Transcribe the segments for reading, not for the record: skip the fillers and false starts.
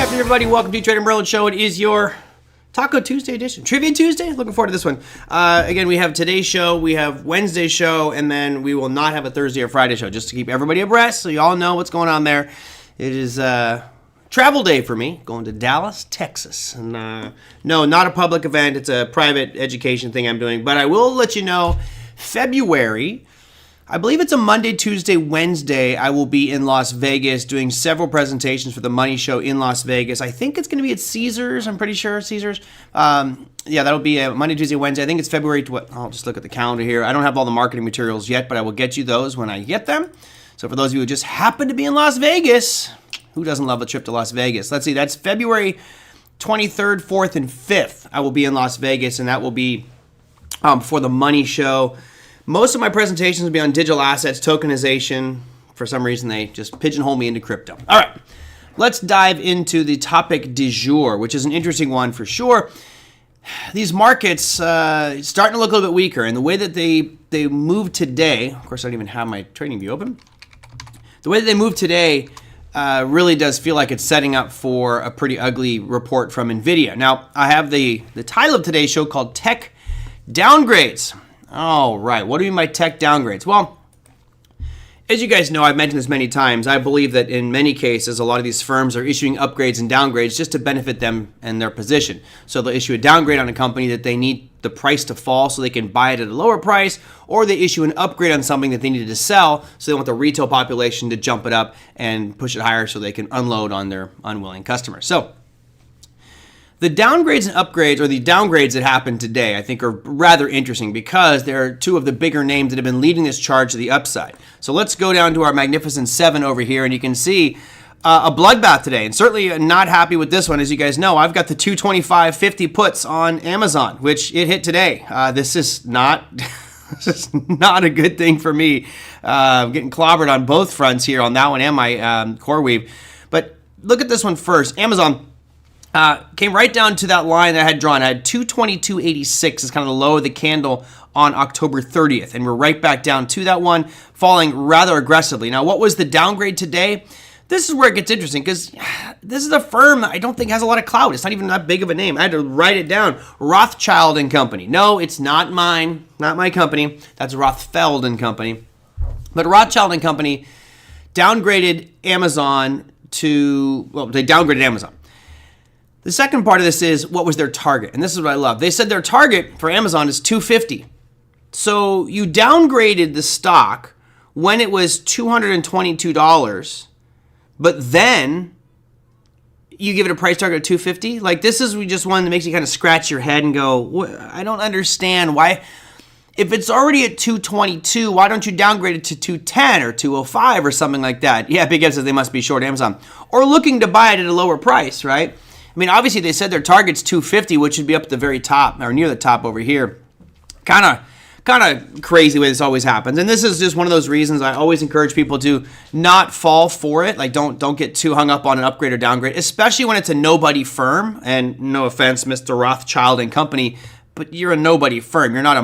afternoon, everybody. Welcome to Trader Merlin Show. It is your Taco Tuesday edition. Trivia Tuesday? Looking forward to this one. Again, we have today's show, we have Wednesday's show, and then we will not have a Thursday or Friday show, just to keep everybody abreast so you all know what's going on there. It is travel day for me, going to Dallas, Texas. And no, not a public event. It's a private education thing I'm doing. But I will let you know, February, I believe it's a Monday, Tuesday, Wednesday, I will be in Las Vegas doing several presentations for the Money Show in Las Vegas. I think it's going to be at Caesars. I'm pretty sure Caesars. Yeah, that'll be a Monday, Tuesday, Wednesday. I think it's February. I'll just look at the calendar here. I don't have all the marketing materials yet, but I will get you those when I get them. So for those of you who just happen to be in Las Vegas, who doesn't love a trip to Las Vegas? Let's see, that's February 23rd, 4th, and 5th. I will be in Las Vegas, and that will be for the Money Show. Most of my presentations will be on digital assets, tokenization. For some reason, they just pigeonhole me into crypto. All right, let's dive into the topic du jour, which is an interesting one for sure. These markets starting to look a little bit weaker, and the way that they move today, of course, I don't even have my trading view open. The way that they move today really does feel like it's setting up for a pretty ugly report from Nvidia. Now, I have the title of today's show called Tech Downgrades. All right, what do you mean by tech downgrades? Well, as you guys know, I've mentioned this many times, I believe that in many cases, a lot of these firms are issuing upgrades and downgrades just to benefit them and their position. So they'll issue a downgrade on a company that they need the price to fall so they can buy it at a lower price, or they issue an upgrade on something that they needed to sell so they want the retail population to jump it up and push it higher so they can unload on their unwilling customers. So the downgrades and upgrades, or the downgrades that happened today, I think are rather interesting because they're two of the bigger names that have been leading this charge to the upside. So let's go down to our Magnificent Seven over here, and you can see a bloodbath today. And certainly not happy with this one. As you guys know, I've got the 225.50 puts on Amazon, which it hit today. This is not a good thing for me. I'm getting clobbered on both fronts here, on that one and my core weave. But look at this one first. Amazon came right down to that line that I had drawn. I had 222.86 is kind of the low of the candle on October 30th. And we're right back down to that one, falling rather aggressively. Now, what was the downgrade today? This is where it gets interesting because this is a firm that I don't think has a lot of clout. It's not even that big of a name. I had to write it down. Rothschild and Company. No, it's not mine, not my company. That's Rothfeld and Company. But Rothschild and Company downgraded Amazon to, well, they downgraded Amazon. The second part of this is, what was their target? And this is what I love. They said their target for Amazon is $250. So you downgraded the stock when it was $222, but then you give it a price target of $250? Like, this is just one that makes you kind of scratch your head and go, I don't understand why. If it's already at $222, why don't you downgrade it to $210 or $205 or something like that? Yeah, big guess says they must be short Amazon. Or looking to buy it at a lower price, right? I mean, obviously, they said their target's $250, which would be up at the very top, or near the top over here. Kind of crazy way this always happens. And this is just one of those reasons I always encourage people to not fall for it. Like, don't get too hung up on an upgrade or downgrade, especially when it's a nobody firm. And no offense, Mr. Rothschild and Company, but you're a nobody firm. You're not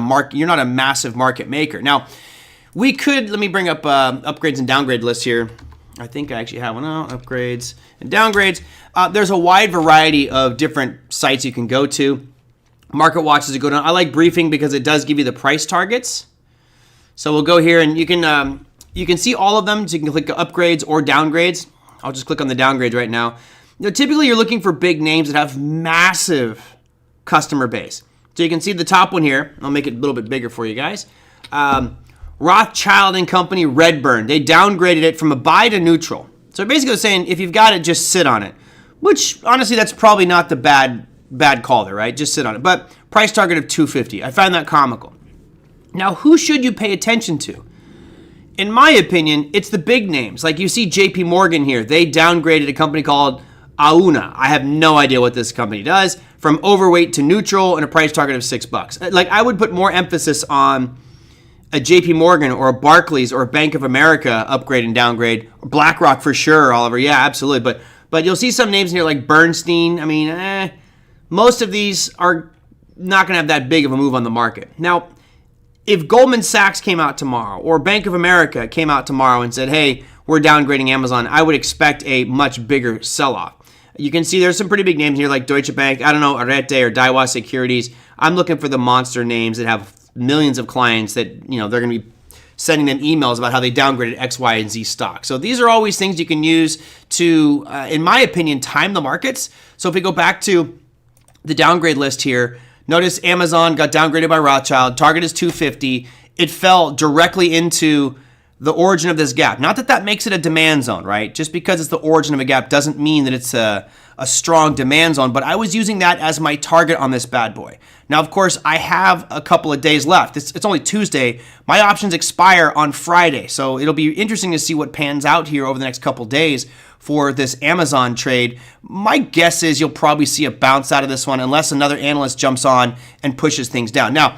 a massive market maker. Now, we could, let me bring up upgrades and downgrade list here. I think I actually have one. Upgrades and downgrades. There's a wide variety of different sites you can go to. Market Watch is a good one. I like Briefing because it does give you the price targets. So we'll go here and you can see all of them. So you can click upgrades or downgrades. I'll just click on the downgrades right now. You know, typically you're looking for big names that have massive customer base. So you can see the top one here. I'll make it a little bit bigger for you guys. Rothschild and Company, Redburn. They downgraded it from a buy to neutral. So basically they're saying, if you've got it, just sit on it. Which, honestly, that's probably not the bad call there, right? Just sit on it. But price target of $250. I find that comical. Now, who should you pay attention to? In my opinion, it's the big names. Like you see JP Morgan here. They downgraded a company called Auna. I have no idea what this company does. From overweight to neutral and a price target of $6. Like, I would put more emphasis on a JP Morgan or a Barclays or a Bank of America upgrade and downgrade. BlackRock for sure, Oliver. Yeah, absolutely. But you'll see some names in here like Bernstein. I mean, most of these are not going to have that big of a move on the market. Now, if Goldman Sachs came out tomorrow or Bank of America came out tomorrow and said, hey, we're downgrading Amazon, I would expect a much bigger sell-off. You can see there's some pretty big names here like Deutsche Bank, I don't know, Arete or Daiwa Securities. I'm looking for the monster names that have millions of clients that, they're going to be sending them emails about how they downgraded X, Y, and Z stock. So these are always things you can use to, in my opinion, time the markets. So if we go back to the downgrade list here, notice Amazon got downgraded by Rothschild. Target is 250. It fell directly into the origin of this gap. Not that that makes it a demand zone, right? Just because it's the origin of a gap doesn't mean that it's a strong demand zone, but I was using that as my target on this bad boy. Now, of course, I have a couple of days left. It's only Tuesday. My options expire on Friday, so it'll be interesting to see what pans out here over the next couple days for this Amazon trade. My guess is you'll probably see a bounce out of this one unless another analyst jumps on and pushes things down. Now,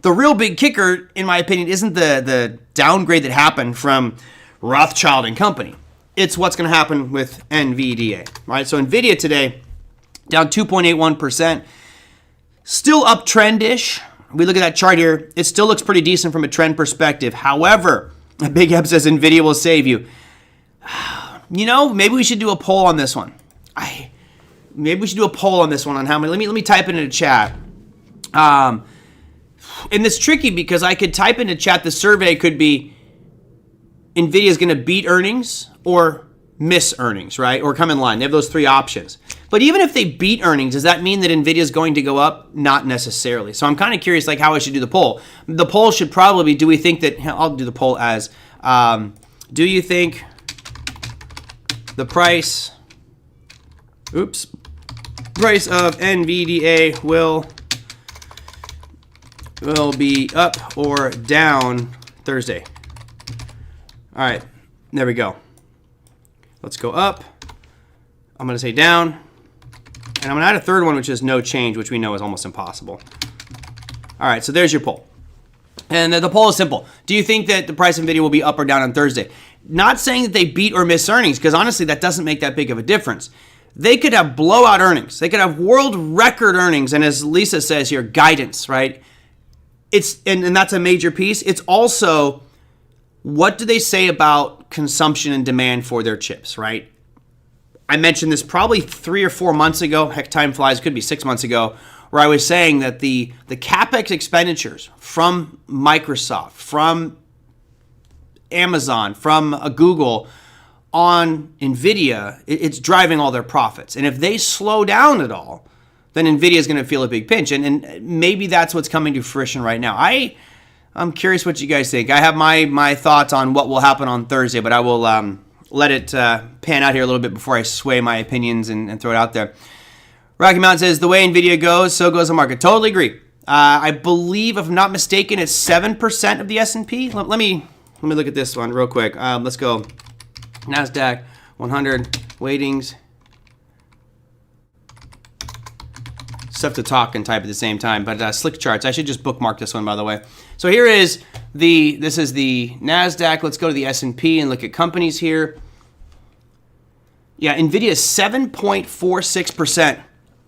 the real big kicker, in my opinion, isn't the downgrade that happened from Rothschild and Company. It's what's going to happen with Nvidia, right? So Nvidia today, down 2.81%. Still uptrend-ish. We look at that chart here. It still looks pretty decent from a trend perspective. However, Big Eb says Nvidia will save you. Maybe we should do a poll on this one. Maybe we should do a poll on this one on how many. Let me type it in the chat. And it's tricky because I could type into chat, the survey could be Nvidia is going to beat earnings or miss earnings, right? Or come in line. They have those three options. But even if they beat earnings, does that mean that Nvidia is going to go up? Not necessarily. So I'm kind of curious how I should do the poll. The poll should probably be, do we think that, I'll do the poll as, do you think the price of Nvidia will be up or down Thursday? All right, there we go. Let's go up. I'm going to say down. And I'm going to add a third one, which is no change, which we know is almost impossible. All right, so there's your poll. And the poll is simple. Do you think that the price of Nvidia will be up or down on Thursday? Not saying that they beat or miss earnings, because honestly, that doesn't make that big of a difference. They could have blowout earnings. They could have world record earnings. And as Lisa says here, guidance, right? And that's a major piece. It's also, what do they say about consumption and demand for their chips, right? I mentioned this probably 3 or 4 months ago. Heck, time flies. It could be 6 months ago, where I was saying that the CapEx expenditures from Microsoft, from Amazon, from Google on Nvidia, it's driving all their profits. And if they slow down at all, then Nvidia is going to feel a big pinch. And maybe that's what's coming to fruition right now. I'm curious what you guys think. I have my thoughts on what will happen on Thursday, but I will let it pan out here a little bit before I sway my opinions and throw it out there. Rocky Mountain says, the way Nvidia goes, so goes the market. Totally agree. I believe, if I'm not mistaken, it's 7% of the S&P. Let me look at this one real quick. Let's go. NASDAQ 100 weightings. Stuff to talk and type at the same time, but slick charts. I should just bookmark this one, by the way. So here is this is the NASDAQ. Let's go to the S&P and look at companies here. Yeah, Nvidia is 7.46%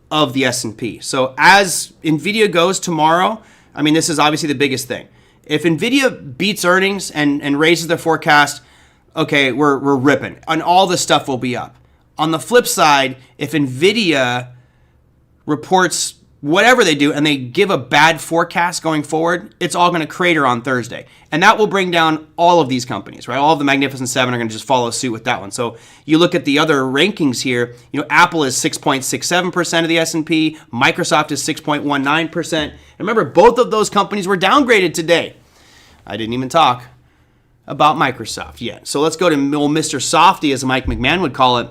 of the S&P. So as Nvidia goes tomorrow, I mean, this is obviously the biggest thing. If Nvidia beats earnings and raises their forecast, okay, we're ripping. And all this stuff will be up. On the flip side, if Nvidia reports whatever they do and they give a bad forecast going forward, it's all going to crater on Thursday. And that will bring down all of these companies, right? All of the Magnificent Seven are going to just follow suit with that one. So you look at the other rankings here, Apple is 6.67% of the S&P, Microsoft is 6.19%. And remember, both of those companies were downgraded today. I didn't even talk about Microsoft yet. So let's go to old Mr. Softy, as Mike McMahon would call it.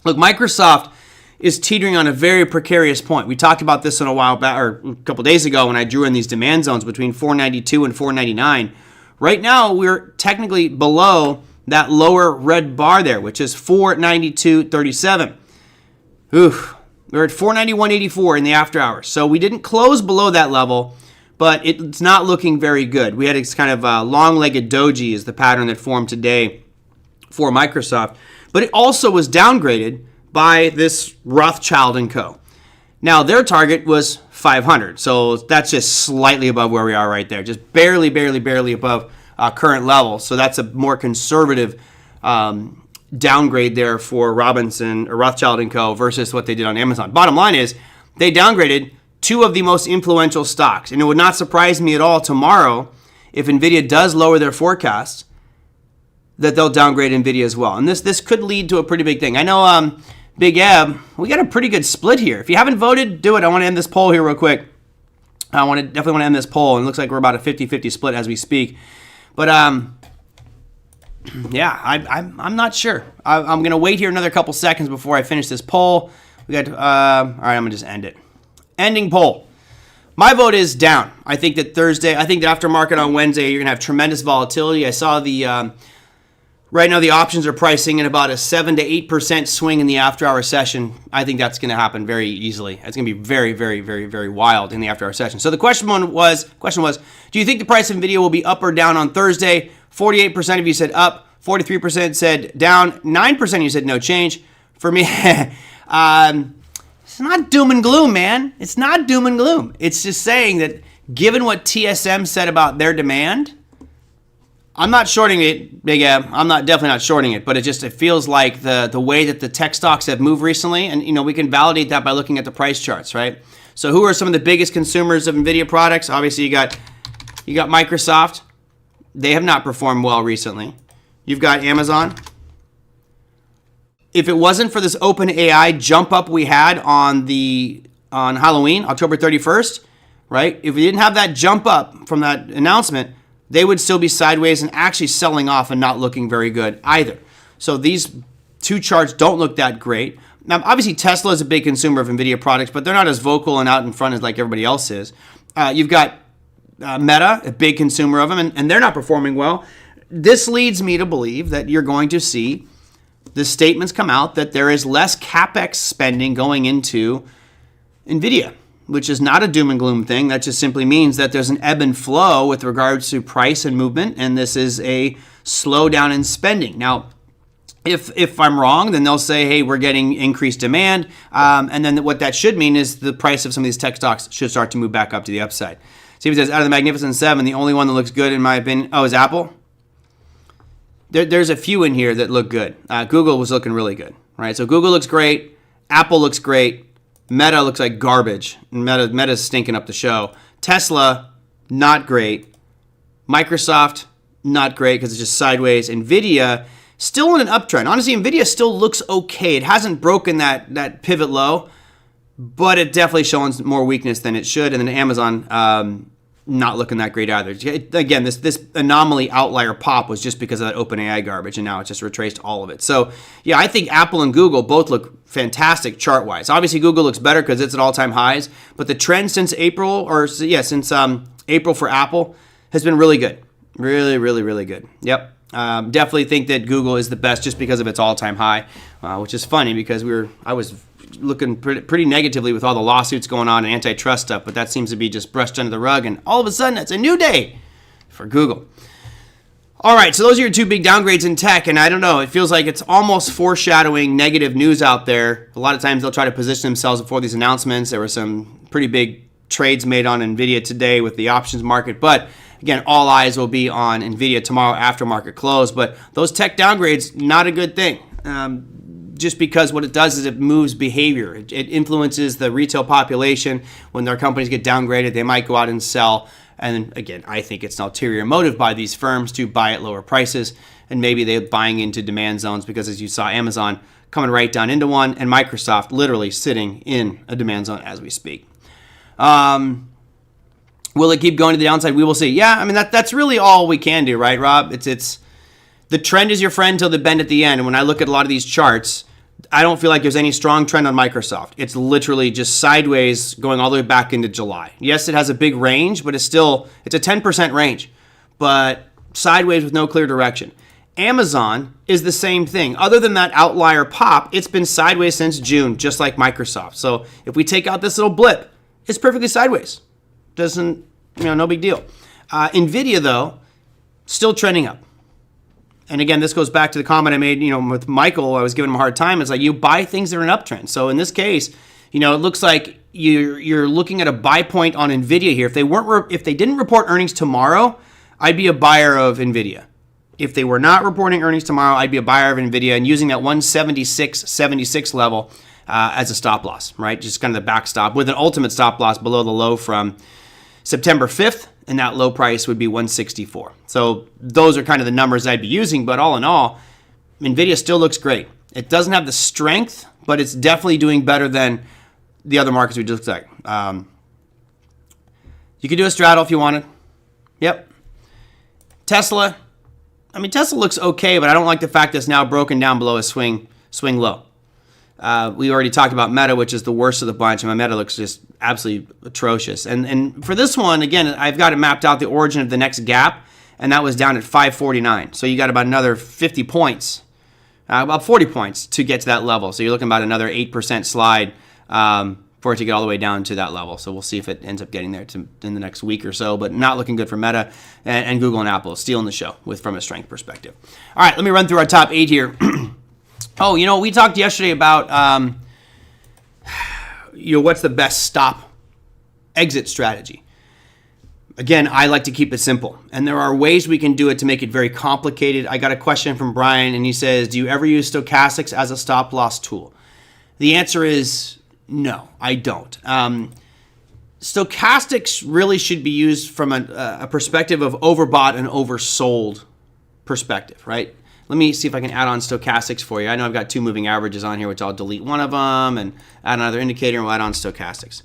Look, Microsoft is teetering on a very precarious point. We talked about this in a while back, or a couple days ago, when I drew in these demand zones between 492 and 499. Right now, we're technically below that lower red bar there, which is 492.37. Oof. We're at 491.84 in the after hours. So we didn't close below that level, but it's not looking very good. We had this kind of long-legged doji is the pattern that formed today for Microsoft. But it also was downgraded by this Rothschild & Co. Now, their target was 500, so that's just slightly above where we are right there, just barely above current level. So that's a more conservative downgrade there for Robinson or Rothschild & Co. versus what they did on Amazon. Bottom line is they downgraded two of the most influential stocks. And it would not surprise me at all tomorrow if Nvidia does lower their forecasts that they'll downgrade Nvidia as well. And this could lead to a pretty big thing. I know Big Eb, we got a pretty good split here. If you haven't voted, do it. I want to end this poll here real quick. Definitely want to end this poll. And it looks like we're about a 50-50 split as we speak. But yeah, I'm not sure. I'm going to wait here another couple seconds before I finish this poll. We got all right, I'm going to just end it. Ending poll. My vote is down. I think that after market on Wednesday, you're going to have tremendous volatility. I saw right now the options are pricing in about a 7 to 8% swing in the after-hour session. I think that's going to happen very easily. It's going to be very, very, very, very wild in the after-hour session. So the question was, do you think the price of Nvidia will be up or down on Thursday? 48% of you said up, 43% said down, 9% of you said no change. For me, it's not doom and gloom, man. It's not doom and gloom. It's just saying that given what TSM said about their demand, I'm not shorting it, Big Ab. I'm definitely not shorting it, but it feels like the way that the tech stocks have moved recently, and we can validate that by looking at the price charts, right? So who are some of the biggest consumers of Nvidia products? Obviously, you got Microsoft. They have not performed well recently. You've got Amazon. If it wasn't for this OpenAI jump up we had on Halloween, October 31st, right? If we didn't have that jump up from that announcement, they would still be sideways and actually selling off and not looking very good either. So these two charts don't look that great. Now, obviously, Tesla is a big consumer of Nvidia products, but they're not as vocal and out in front as like everybody else is. You've got Meta, a big consumer of them, and they're not performing well. This leads me to believe that you're going to see the statements come out that there is less CapEx spending going into Nvidia, which is not a doom and gloom thing. That just simply means that there's an ebb and flow with regards to price and movement, and this is a slowdown in spending. Now, if I'm wrong, then they'll say, hey, we're getting increased demand, and then what that should mean is the price of some of these tech stocks should start to move back up to the upside. Steve says, out of the Magnificent Seven, the only one that looks good in my opinion, is Apple. There's a few in here that look good. Google was looking really good, right? So Google looks great. Apple looks great. Meta looks like garbage. Meta's stinking up the show. Tesla, not great. Microsoft, not great because it's just sideways. Nvidia, still in an uptrend. Honestly, Nvidia still looks okay. It hasn't broken that pivot low, but it definitely showing more weakness than it should. And then Amazon, not looking that great either. Again, this anomaly outlier pop was just because of that OpenAI garbage, and now it's just retraced all of it. So, yeah, I think Apple and Google both look fantastic chart-wise. Obviously, Google looks better because it's at all-time highs, but the trend since April for Apple has been really good. Really, really, really good. Yep. Definitely think that Google is the best just because of its all-time high, which is funny because I was looking pretty negatively with all the lawsuits going on and antitrust stuff, but that seems to be just brushed under the rug, and all of a sudden it's a new day for Google. All right, so those are your two big downgrades in tech, and I don't know, it feels like it's almost foreshadowing negative news out there. A lot of times they'll try to position themselves before these announcements. There were some pretty big trades made on Nvidia today with the options market, but again, all eyes will be on Nvidia tomorrow after market close. But those tech downgrades, not a good thing. Just because what it does is it moves behavior. It influences the retail population. When their companies get downgraded, they might go out and sell. And again, I think it's an ulterior motive by these firms to buy at lower prices. And maybe they're buying into demand zones because, as you saw, Amazon coming right down into one and Microsoft literally sitting in a demand zone as we speak. Will it keep going to the downside? We will see. Yeah, I mean, that's really all we can do, right, Rob? It's the trend is your friend till the bend at the end. And when I look at a lot of these charts, I don't feel like there's any strong trend on Microsoft. It's literally just sideways going all the way back into July. Yes, it has a big range, but it's a 10% range, but sideways with no clear direction. Amazon is the same thing. Other than that outlier pop, it's been sideways since June, just like Microsoft. So if we take out this little blip, it's perfectly sideways. Doesn't, no big deal. Nvidia, though, still trending up. And again, this goes back to the comment I made, with Michael. I was giving him a hard time. It's like you buy things that are in an uptrend. So in this case, it looks like you're looking at a buy point on Nvidia here. If they didn't report earnings tomorrow, I'd be a buyer of Nvidia. if they were not reporting earnings tomorrow, I'd be a buyer of Nvidia and using that 176.76 level as a stop loss, right? Just kind of the backstop with an ultimate stop loss below the low from September 5th, and that low price would be 164. So those are kind of the numbers I'd be using, but all in all, Nvidia still looks great. It doesn't have the strength, but it's definitely doing better than the other markets we just looked at. You could do a straddle if you wanted. Yep. Tesla. I mean, Tesla looks okay, but I don't like the fact that it's now broken down below a swing low. We already talked about Meta, which is the worst of the bunch, and my Meta looks just absolutely atrocious. And for this one, again, I've got it mapped out the origin of the next gap, and that was down at 549. So you got about another 50 points, about 40 points to get to that level. So you're looking about another 8% slide for it to get all the way down to that level. So we'll see if it ends up getting there in the next week or so, but not looking good for Meta and Google and Apple, stealing the show from a strength perspective. All right, let me run through our top 8 here. Oh, we talked yesterday about what's the best stop exit strategy. Again, I like to keep it simple, and there are ways we can do it to make it very complicated. I got a question from Brian, and he says, do you ever use stochastics as a stop loss tool? The answer is no, I don't. Stochastics really should be used from a perspective of overbought and oversold perspective, right? Let me see if I can add on stochastics for you. I know I've got 2 moving averages on here, which I'll delete one of them and add another indicator, and we'll add on stochastics.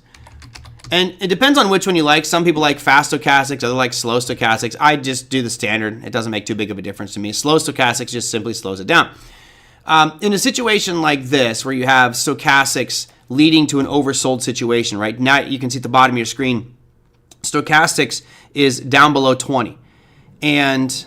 And it depends on which one you like. Some people like fast stochastics, others like slow stochastics. I just do the standard. It doesn't make too big of a difference to me. Slow stochastics just simply slows it down. In a situation like this, where you have stochastics leading to an oversold situation, right? Now you can see at the bottom of your screen, stochastics is down below 20. And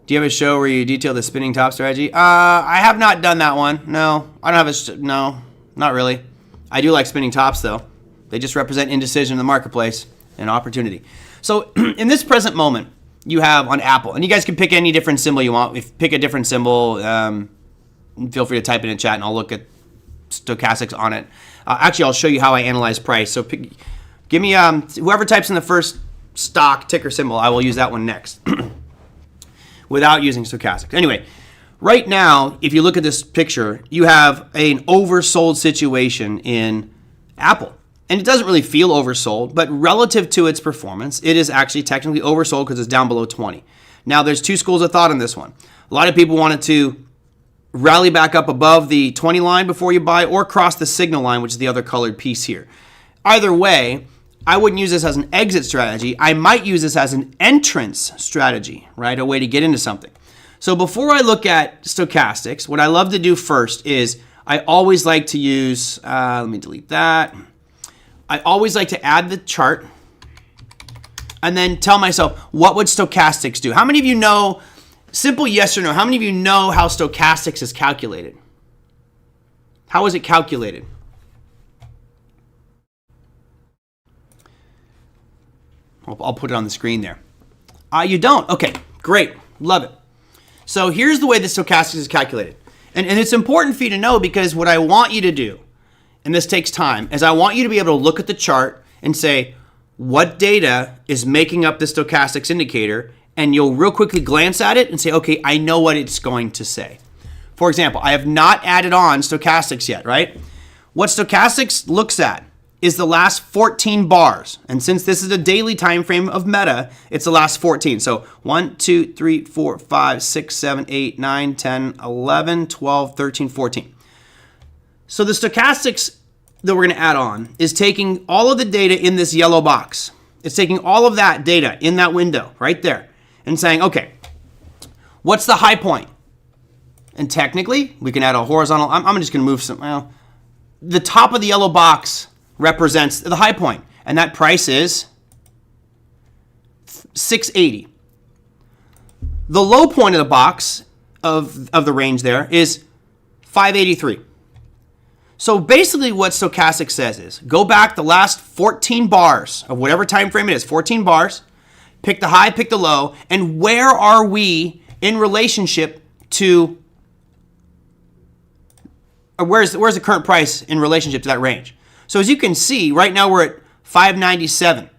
do you have a show where you detail the spinning top strategy? I have not done that one. No, I don't have no, not really. I do like spinning tops though. They just represent indecision in the marketplace and opportunity. So in this present moment, you have on Apple, and you guys can pick any different symbol you want. If pick a different symbol, feel free to type it in chat and I'll look at stochastics on it. Actually, I'll show you how I analyze price. So give me whoever types in the first stock ticker symbol, I will use that one next without using stochastics. Anyway, right now, if you look at this picture, you have an oversold situation in Apple. And it doesn't really feel oversold, but relative to its performance, it is actually technically oversold because it's down below 20. Now, there's 2 schools of thought on this one. A lot of people wanted to rally back up above the 20 line before you buy, or cross the signal line, which is the other colored piece here. Either way, I wouldn't use this as an exit strategy. I might use this as an entrance strategy, right? A way to get into something. So before I look at stochastics, what I love to do first is I always like to use, let me delete that. I always like to add the chart and then tell myself, what would stochastics do? How many of you know, simple yes or no, how many of you know how stochastics is calculated? How is it calculated? I'll put it on the screen there. You don't? Okay, great. Love it. So here's the way the stochastics is calculated. And it's important for you to know, because what I want you to do, and this takes time, is I want you to be able to look at the chart and say, what data is making up the stochastics indicator? And you'll real quickly glance at it and say, okay, I know what it's going to say. For example, I have not added on stochastics yet, right? What stochastics looks at is the last 14 bars. And since this is a daily time frame of Meta, it's the last 14. So 1, 2, 3, 4, 5, 6, 7, 8, 9, 10, 11, 12, 13, 14. So the stochastics that we're going to add on is taking all of the data in this yellow box. It's taking all of that data in that window right there and saying, okay, what's the high point? And technically, we can add a horizontal. I'm just going to move some. Well, the top of the yellow box represents the high point, and that price is 680. The low point of the box of the range there is 583. So basically what stochastic says is, go back the last 14 bars of whatever time frame it is, 14 bars, pick the high, pick the low, and where are we in relationship to, or where's the current price in relationship to that range? So as you can see, right now we're at 597.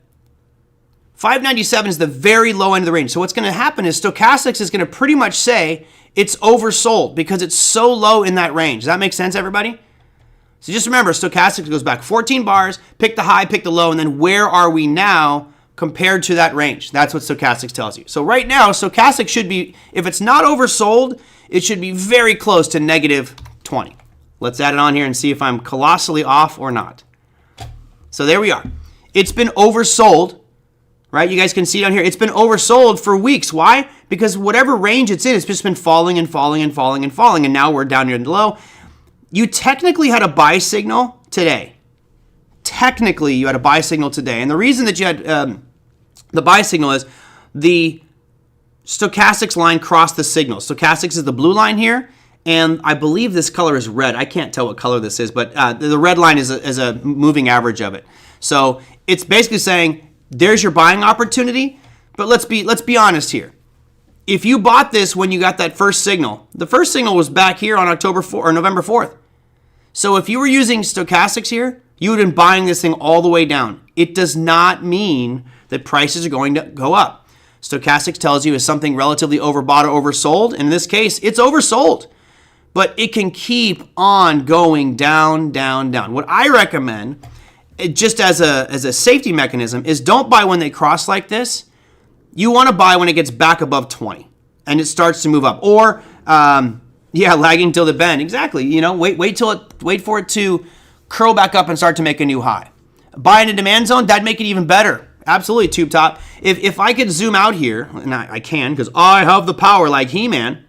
597 is the very low end of the range. So what's going to happen is stochastics is going to pretty much say it's oversold because it's so low in that range. Does that make sense, everybody? So just remember, stochastics goes back 14 bars, pick the high, pick the low, and then where are we now compared to that range? That's what stochastics tells you. So right now, stochastics should be, if it's not oversold, it should be very close to negative 20. Let's add it on here and see if I'm colossally off or not. So there we are. It's been oversold, right? You guys can see down here, it's been oversold for weeks. Why? Because whatever range it's in, it's just been falling and falling and falling and falling, and now we're down near the low. You technically had a buy signal today. Technically, you had a buy signal today. And the reason that you had the buy signal is the stochastics line crossed the signal. Stochastics is the blue line here, and I believe this color is red. I can't tell what color this is, but the red line is a moving average of it. So it's basically saying, there's your buying opportunity, but let's be honest here. If you bought this when you got that first signal, the first signal was back here on November 4th. So if you were using stochastics here, you would have been buying this thing all the way down. It does not mean that prices are going to go up. Stochastics tells you is something relatively overbought or oversold. In this case, it's oversold. But it can keep on going down, down, down. What I recommend, just as a safety mechanism, is don't buy when they cross like this. You want to buy when it gets back above 20 and it starts to move up. Or, lagging till the bend. Exactly. Wait for it to curl back up and start to make a new high. Buy in a demand zone, that'd make it even better. Absolutely, tube top. If I could zoom out here, and I can because I have the power like He-Man.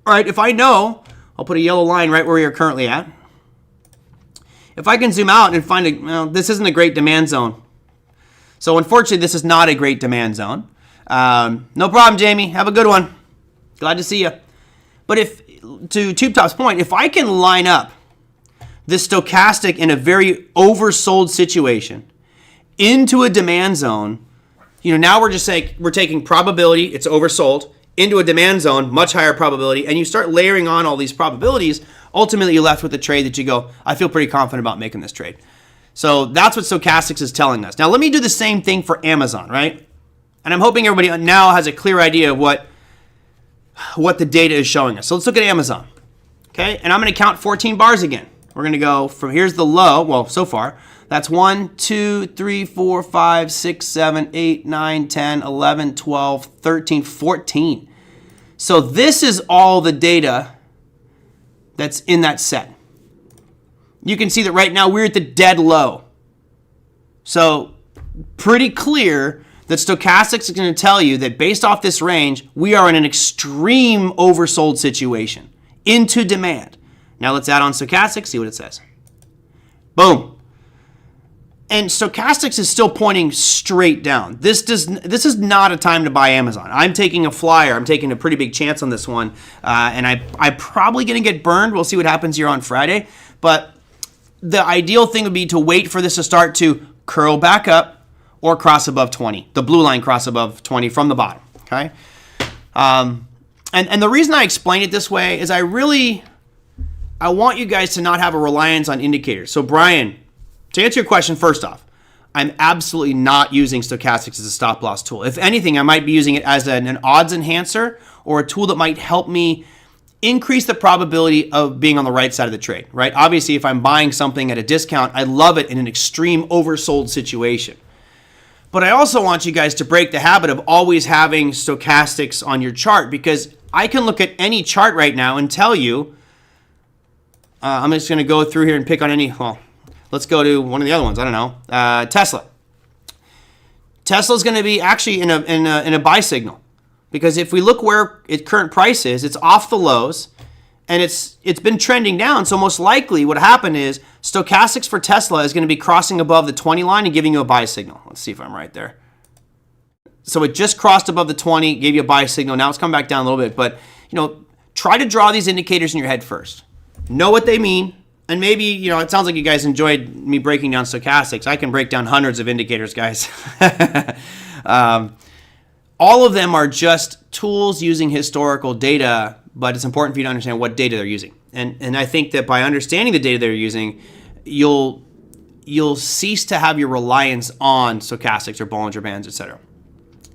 All right, if I know, I'll put a yellow line right where we are currently at. If I can zoom out and find this isn't a great demand zone. So unfortunately, this is not a great demand zone. No problem, Jamie. Have a good one. Glad to see you. But to Tube Top's point, if I can line up this stochastic in a very oversold situation into a demand zone, now we're just saying we're taking probability, it's oversold, into a demand zone, much higher probability, and you start layering on all these probabilities, ultimately you're left with a trade that you go, I feel pretty confident about making this trade. So that's what stochastics is telling us. Now let me do the same thing for Amazon, right? And I'm hoping everybody now has a clear idea of what the data is showing us. So let's look at Amazon. Okay, and I'm going to count 14 bars again. We're going to go from here's the low, well, so far. That's 1, 2, 3, 4, 5, 6, 7, 8, 9, 10, 11, 12, 13, 14. So this is all the data that's in that set. You can see that right now we're at the dead low. So pretty clear that stochastics is going to tell you that based off this range, we are in an extreme oversold situation into demand. Now let's add on stochastics, see what it says. Boom. And stochastics is still pointing straight down. This is not a time to buy Amazon. I'm taking a flyer. I'm taking a pretty big chance on this one. And I'm probably going to get burned. We'll see what happens here on Friday. But the ideal thing would be to wait for this to start to curl back up or cross above 20. The blue line cross above 20 from the bottom. Okay? And the reason I explain it this way is I want you guys to not have a reliance on indicators. So Brian, to answer your question, first off, I'm absolutely not using stochastics as a stop loss tool. If anything, I might be using it as an odds enhancer or a tool that might help me increase the probability of being on the right side of the trade, right? Obviously, if I'm buying something at a discount, I love it in an extreme oversold situation. But I also want you guys to break the habit of always having stochastics on your chart, because I can look at any chart right now and tell you, I'm just going to go through here and pick on let's go to one of the other ones. I don't know. Tesla. Tesla's going to be actually in a buy signal, because if we look where its current price is, it's off the lows, and it's been trending down. So most likely what happened is stochastics for Tesla is going to be crossing above the 20 line and giving you a buy signal. Let's see if I'm right there. So it just crossed above the 20, gave you a buy signal. Now it's come back down a little bit, but try to draw these indicators in your head first. Know what they mean. And maybe, it sounds like you guys enjoyed me breaking down stochastics. I can break down hundreds of indicators, guys. All of them are just tools using historical data, but it's important for you to understand what data they're using. And I think that by understanding the data they're using, you'll you'll cease to have your reliance on stochastics or Bollinger Bands, etc.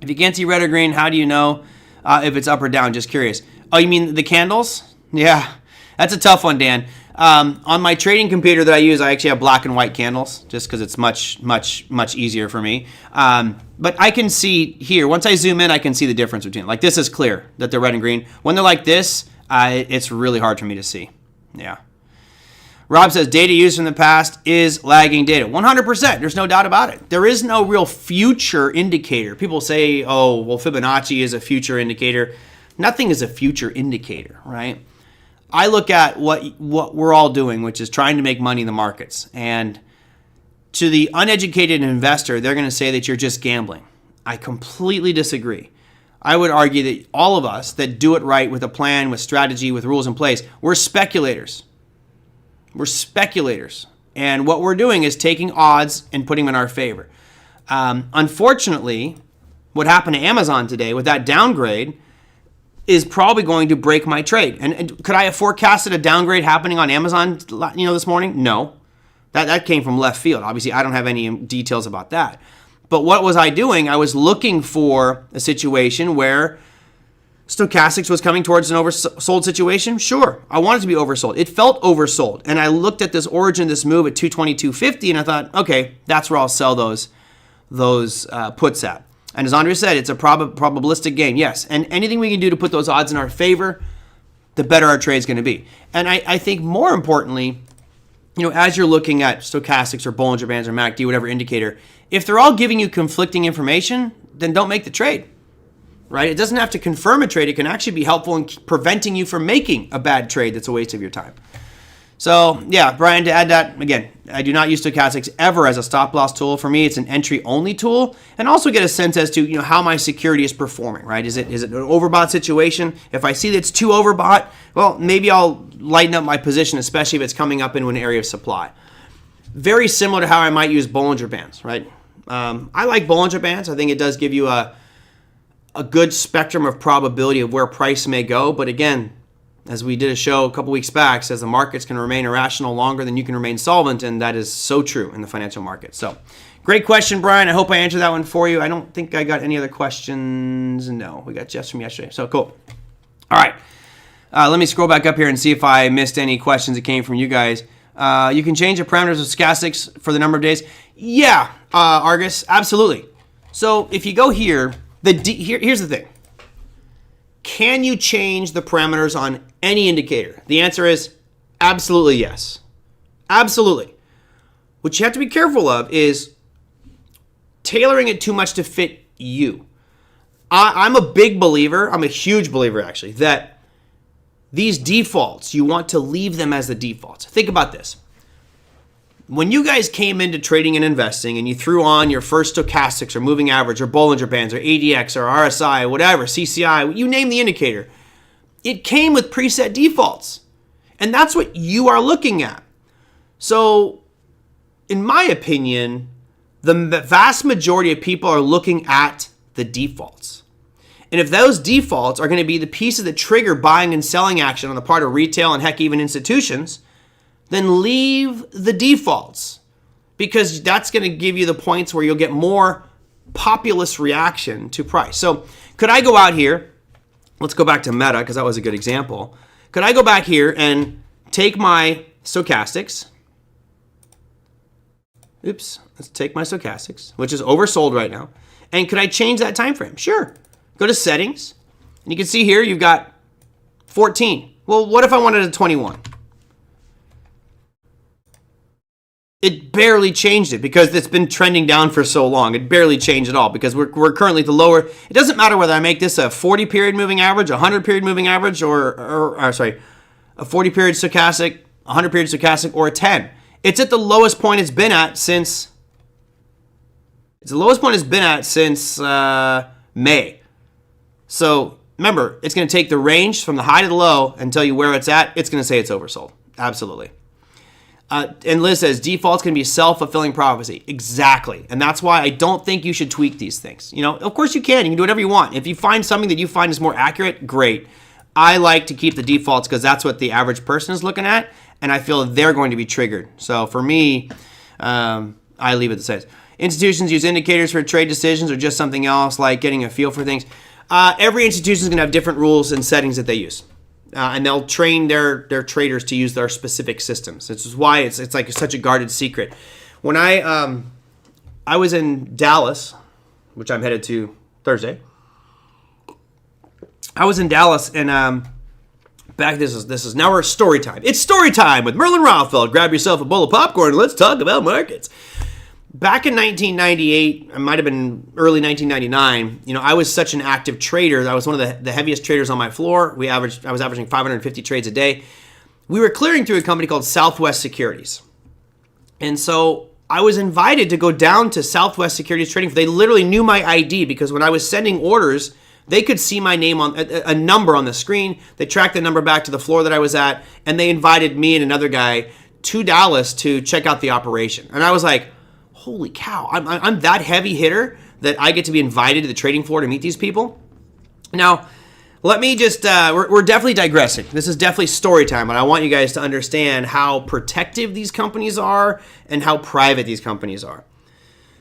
If you can't see red or green, how do you know if it's up or down? Just curious. Oh, you mean the candles? Yeah, that's a tough one, Dan. On my trading computer that I use, I actually have black and white candles just because it's much easier for me. But I can see here, once I zoom in, I can see the difference between, like this is clear that they're red and green. When they're like this, it's really hard for me to see. Yeah. Rob says data used in the past is lagging data. 100%. There's no doubt about it. There is no real future indicator. People say, oh, well, Fibonacci is a future indicator. Nothing is a future indicator, right? I look at what we're all doing, which is trying to make money in the markets. And to the uneducated investor, they're going to say that you're just gambling. I completely disagree. I would argue that all of us that do it right with a plan, with strategy, with rules in place, we're speculators. We're speculators. And what we're doing is taking odds and putting them in our favor. Unfortunately, what happened to Amazon today with that downgrade is probably going to break my trade. And could I have forecasted a downgrade happening on Amazon, this morning? No. That came from left field. Obviously, I don't have any details about that. But what was I doing? I was looking for a situation where stochastics was coming towards an oversold situation. Sure, I wanted to be oversold. It felt oversold. And I looked at this origin, this move at 222.50, and I thought, okay, that's where I'll sell those puts at. And as Andrea said, it's a probabilistic game, yes. And anything we can do to put those odds in our favor, the better our trade's going to be. And I think more importantly, as you're looking at stochastics or Bollinger Bands or MACD, whatever indicator, if they're all giving you conflicting information, then don't make the trade, right? It doesn't have to confirm a trade. It can actually be helpful in preventing you from making a bad trade that's a waste of your time. So, yeah, Brian, to add that, again, I do not use stochastics ever as a stop-loss tool. For me, it's an entry-only tool, and also get a sense as to how my security is performing, right? Is it an overbought situation? If I see that it's too overbought, well, maybe I'll lighten up my position, especially if it's coming up into an area of supply. Very similar to how I might use Bollinger Bands, right? I like Bollinger Bands. I think it does give you a good spectrum of probability of where price may go, but again, as we did a show a couple weeks back, says the markets can remain irrational longer than you can remain solvent, and that is so true in the financial market. So, great question, Brian. I hope I answered that one for you. I don't think I got any other questions. No, we got Jeff's from yesterday. So, cool. All right. Let me scroll back up here and see if I missed any questions that came from you guys. You can change the parameters of stochastics for the number of days. Yeah, Argus, absolutely. So, if you go here, here's the thing. Can you change the parameters on any indicator? The answer is absolutely yes. Absolutely. What you have to be careful of is tailoring it too much to fit you. I'm a big believer, I'm a huge believer actually, that these defaults, you want to leave them as the defaults. Think about this. When you guys came into trading and investing and you threw on your first stochastics or moving average or Bollinger Bands or ADX or RSI, whatever, CCI, you name the indicator, it came with preset defaults. And that's what you are looking at. So, in my opinion, the vast majority of people are looking at the defaults. And if those defaults are going to be the pieces that trigger buying and selling action on the part of retail and heck, even institutions, then leave the defaults, because that's going to give you the points where you'll get more populist reaction to price. So could I go out here, let's go back to Meta because that was a good example. Could I go back here and take my stochastics, let's take my stochastics, which is oversold right now, and could I change that time frame? Sure. Go to settings, and you can see here you've got 14. Well, what if I wanted a 21? It barely changed it because it's been trending down for so long. It barely changed at all because we're currently at the lower. It doesn't matter whether I make this a 40 period moving average, a 100 period moving average, or a 40 period stochastic, 100 period stochastic, or a 10. It's at the lowest point it's been at since. It's the lowest point it's been at since May. So remember, it's going to take the range from the high to the low and tell you where it's at. It's going to say it's oversold. Absolutely. And Liz says, defaults can be a self-fulfilling prophecy. Exactly. And that's why I don't think you should tweak these things. Of course you can. You can do whatever you want. If you find something that you find is more accurate, great. I like to keep the defaults because that's what the average person is looking at, and I feel they're going to be triggered. So for me, I leave it the same. Institutions use indicators for trade decisions or just something else, like getting a feel for things. Every institution is going to have different rules and settings that they use. And they'll train their traders to use their specific systems. This is why it's like such a guarded secret. When I was in Dallas, which I'm headed to Thursday. I was in Dallas, and this is now we're story time. It's story time with Merlin Rothfeld. Grab yourself a bowl of popcorn and let's talk about markets. Back in 1998, it might have been early 1999. I was such an active trader. I was one of the heaviest traders on my floor. I was averaging 550 trades a day. We were clearing through a company called Southwest Securities, and so I was invited to go down to Southwest Securities Trading. They literally knew my ID because when I was sending orders, they could see my name on a number on the screen. They tracked the number back to the floor that I was at, and they invited me and another guy to Dallas to check out the operation. And I was like, holy cow, I'm that heavy hitter that I get to be invited to the trading floor to meet these people? Now, let me just, we're definitely digressing. This is definitely story time, but I want you guys to understand how protective these companies are and how private these companies are.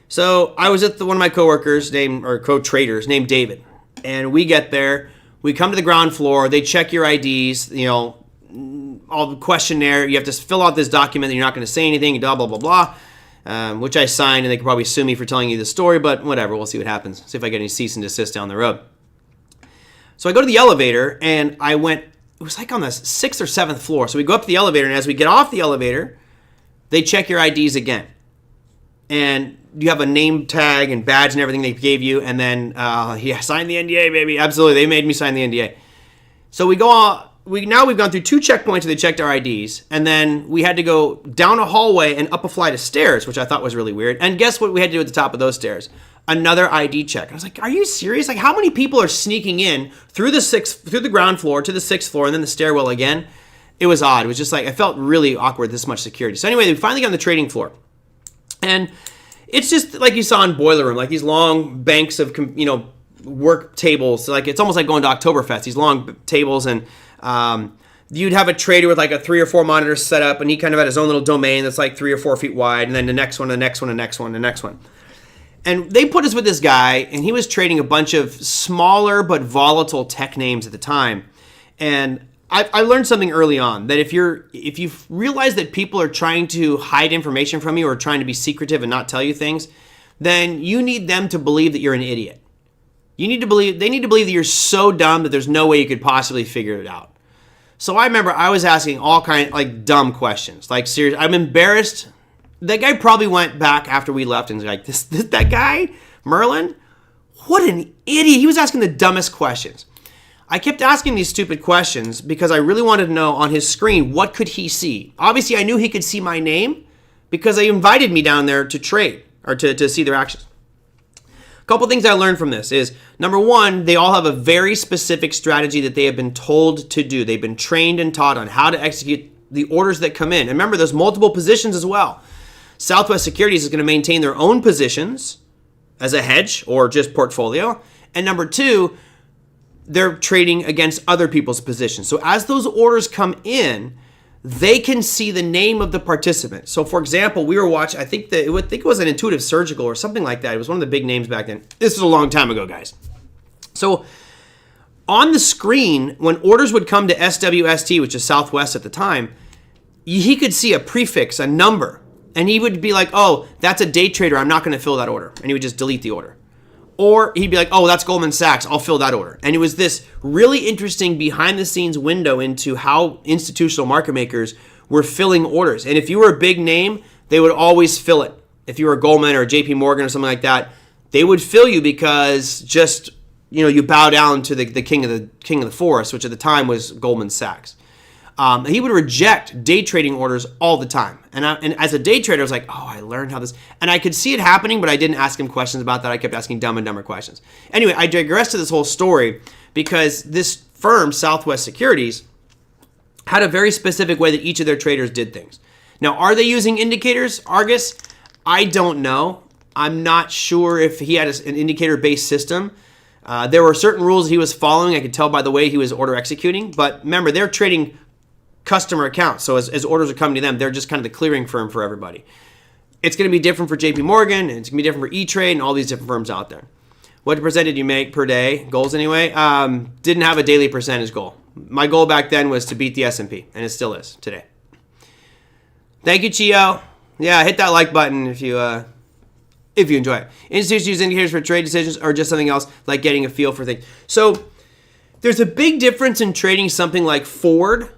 So I was at one of my coworkers co-traders named David, and we get there, we come to the ground floor, they check your IDs, all the questionnaire, you have to fill out this document that you're not going to say anything, blah, blah, blah, blah. Which I signed, and they could probably sue me for telling you the story, but whatever, we'll see what happens. See if I get any cease and desist down the road. So I go to the elevator, and it was like on the 6th or 7th floor. So we go up to the elevator, and as we get off the elevator, they check your IDs again. And you have a name tag and badge and everything they gave you, and then sign the NDA, baby. Absolutely, they made me sign the NDA. So we've gone through 2 checkpoints where they checked our IDs, and then we had to go down a hallway and up a flight of stairs, which I thought was really weird. And guess what we had to do at the top of those stairs? Another ID check. I was like, are you serious? Like, how many people are sneaking in through the ground floor to the 6th floor and then the stairwell again? It was odd. It was just like, I felt really awkward, this much security. So anyway, we finally got on the trading floor. And it's just like you saw in Boiler Room, like these long banks of, work tables. Like, it's almost like going to Oktoberfest, these long tables, and you'd have a trader with like a 3 or 4 monitors set up, and he kind of had his own little domain that's like 3 or 4 feet wide, and then the next one, the next one, the next one, the next one. And they put us with this guy, and he was trading a bunch of smaller but volatile tech names at the time. And I learned something early on, that if you realize that people are trying to hide information from you or trying to be secretive and not tell you things, then you need them to believe that you're an idiot. They need to believe that you're so dumb that there's no way you could possibly figure it out. So I remember I was asking all kinds like dumb questions. Like, seriously, I'm embarrassed. That guy probably went back after we left and was like, that guy, Merlin, what an idiot. He was asking the dumbest questions. I kept asking these stupid questions because I really wanted to know on his screen, what could he see? Obviously, I knew he could see my name because they invited me down there to trade or to see their actions. A couple things I learned from this is, number one, they all have a very specific strategy that they have been told to do. They've been trained and taught on how to execute the orders that come in. And remember, there's multiple positions as well. Southwest Securities is going to maintain their own positions as a hedge or just portfolio. And number two, they're trading against other people's positions. So as those orders come in, they can see the name of the participant. So for example, we were watching, I think it was an Intuitive Surgical or something like that. It was one of the big names back then. This was a long time ago, guys. So on the screen, when orders would come to SWST, which is Southwest at the time, he could see a prefix, a number. And he would be like, oh, that's a day trader. I'm not going to fill that order. And he would just delete the order. Or he'd be like, oh, that's Goldman Sachs. I'll fill that order. And it was this really interesting behind-the-scenes window into how institutional market makers were filling orders. And if you were a big name, they would always fill it. If you were a Goldman or a JP Morgan or something like that, they would fill you because just, you bow down to the king of the forest, which at the time was Goldman Sachs. He would reject day trading orders all the time. And as a day trader, I was like, oh, I learned how this... And I could see it happening, but I didn't ask him questions about that. I kept asking dumb and dumber questions. Anyway, I digress to this whole story because this firm, Southwest Securities, had a very specific way that each of their traders did things. Now, are they using indicators, Argus? I don't know. I'm not sure if he had an indicator-based system. There were certain rules he was following. I could tell by the way he was order executing. But remember, they're trading customer accounts. So as orders are coming to them, they're just kind of the clearing firm for everybody. It's going to be different for JP Morgan, and it's going to be different for E-Trade and all these different firms out there. What percent did you make per day? Goals anyway? Didn't have a daily percentage goal. My goal back then was to beat the S&P, and it still is today. Thank you, Chio. Yeah, hit that like button if you enjoy it. Institutions use indicators for trade decisions or just something else, like getting a feel for things. So there's a big difference in trading something like Ford